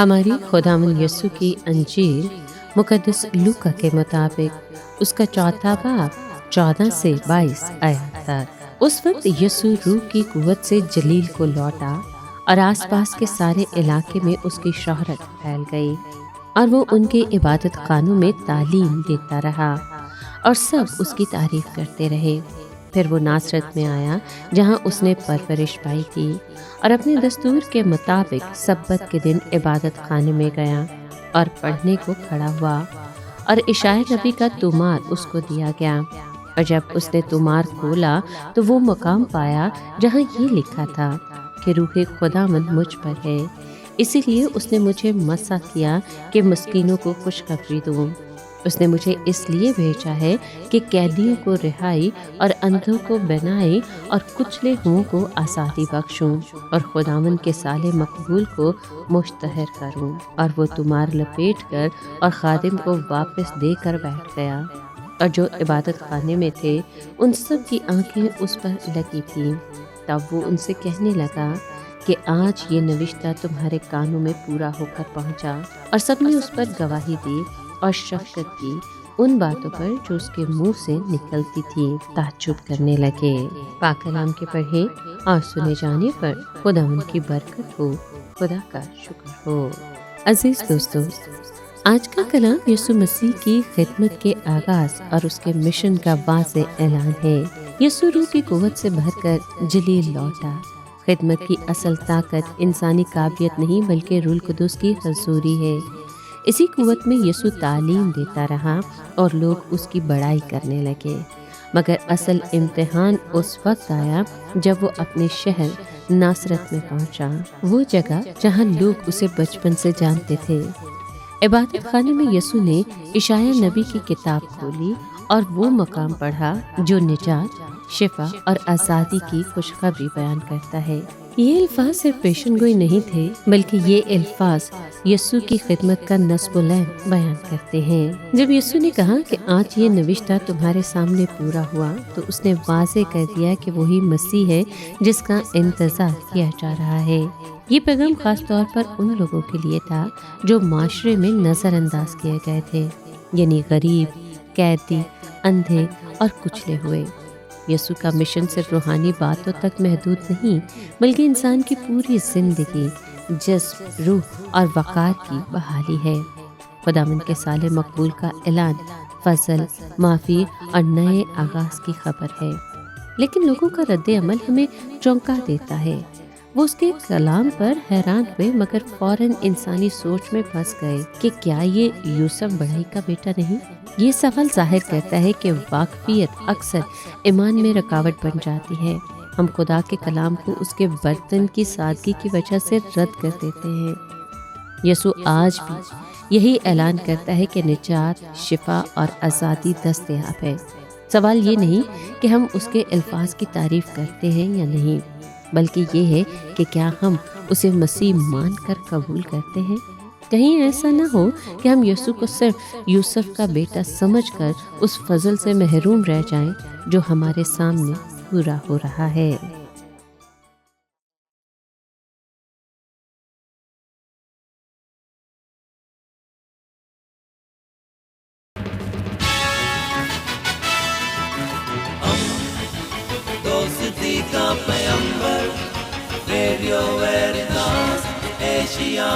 हमारी खुदावंद यीशु की अंजील मुकद्दस लूका के मुताबिक उसका चौथा बाब 14 से 22 आयत तक। उस वक्त यीशु रूह की कुव्वत से जलील को लौटा और आसपास के सारे इलाके में उसकी शोहरत फैल गई और वो उनके इबादत खानों में तालीम देता रहा और सब उसकी तारीफ करते रहे। फिर वो नासरत में आया जहाँ उसने परवरिश पाई थी और अपने दस्तूर के मुताबिक सब्बत के दिन इबादत खाने में गया और पढ़ने को खड़ा हुआ और इशाया नबी का तुमार उसको दिया गया। और जब उसने तुमार खोला तो वो मकाम पाया जहाँ ये लिखा था कि रूहे खुदावंद मुझ पर है, इसीलिए उसने मुझे मसा किया कि मस्कीनों को खुशखबरी दूँ। उसने मुझे इसलिए भेजा है कि कैदियों को रिहाई और अंधों को बनाए और कुचले हुओं को आज़ादी बख्शूं और खुदावंद के साले मकबूल को मुश्तहर करूं। और वो तुमार लपेट कर और खादिम को वापस देकर बैठ गया। और जो इबादत खाने में थे उन सब की आंखें उस पर लगी थीं। तब वो उनसे कहने लगा कि आज ये नविश्ता तुम्हारे कानों में पूरा होकर पहुंचा। और सबने उस पर गवाही दी और शफ़क़त की उन बातों पर जो उसके मुंह से निकलती थी। ताज्जुब करने लगे। पाक कलाम के पढ़े और सुने जाने पर खुदा उनकी बरकत हो, खुदा का शुक्र हो। अजीज दोस्तों, आज का कलाम यीशु मसीह की खिदमत के आगाज़ और उसके मिशन का वाज़ेह ऐलान है। यीशु रूह की कुव्वत से भरकर जलील लौटा। खिदमत की असल ताकत इंसानी काबिलियत नहीं बल्कि रूह कुदुस की हजूरी है। इसी कुव्वत में यीशु तालीम देता रहा और लोग उसकी बड़ाई करने लगे। मगर असल इम्तिहान उस वक्त आया जब वो अपने शहर नासरत में पहुंचा, वो जगह जहां लोग उसे बचपन से जानते थे। इबादत खाने में यीशु ने इशाया नबी की किताब खोली और वो मकाम पढ़ा जो निजात, शिफा और आज़ादी की खुशखबरी बयान करता है। ये अल्फाज सिर्फ पेशन गोई नहीं थे बल्कि ये अल्फाज यीशु की खिदमत का नस्ब-ओ-लैन बयान करते हैं। जब यीशु ने कहा कि आज ये नविश्ता तुम्हारे सामने पूरा हुआ तो उसने वाज़ेह कर दिया कि वही मसीह है जिसका इंतज़ार किया जा रहा है। ये पैगाम खास तौर पर उन लोगों के लिए था जो माशरे में नज़रअंदाज किए गए थे, यानी गरीब, कैदी, अंधे और कुचले हुए। यीशु का मिशन सिर्फ रूहानी बातों तक महदूद नहीं बल्कि इंसान की पूरी जिंदगी, जिस्म, रूह और वक़ार की बहाली है। खुदावंद के साले मकबूल का ऐलान फजल, माफ़ी और नए आगाज़ की खबर है। लेकिन लोगों का रद्द अमल हमें चौंका देता है। वो उसके कलाम पर हैरान हुए मगर फौरन इंसानी सोच में फंस गए कि क्या ये यूसुफ बढ़ई का बेटा नहीं। ये सवाल जाहिर करता है कि वाकफियत अक्सर ईमान में रुकावट बन जाती है। हम खुदा के कलाम को उसके बर्तन की सादगी की वजह से रद्द कर देते हैं। यीशु आज भी यही ऐलान करता है कि निजात, शिफा और आज़ादी दस्तयाब है। सवाल ये नहीं कि हम उसके अल्फाज की तारीफ करते हैं या नहीं, बल्कि ये है कि क्या हम उसे मसीह मान कर कबूल करते हैं। कहीं ऐसा ना हो कि हम यीशु को सिर्फ यूसुफ का बेटा समझकर उस फजल से महरूम रह जाएं जो हमारे सामने पूरा हो रहा है। दोस्ती का पैगंबर, रेडियो वेरितास एशिया।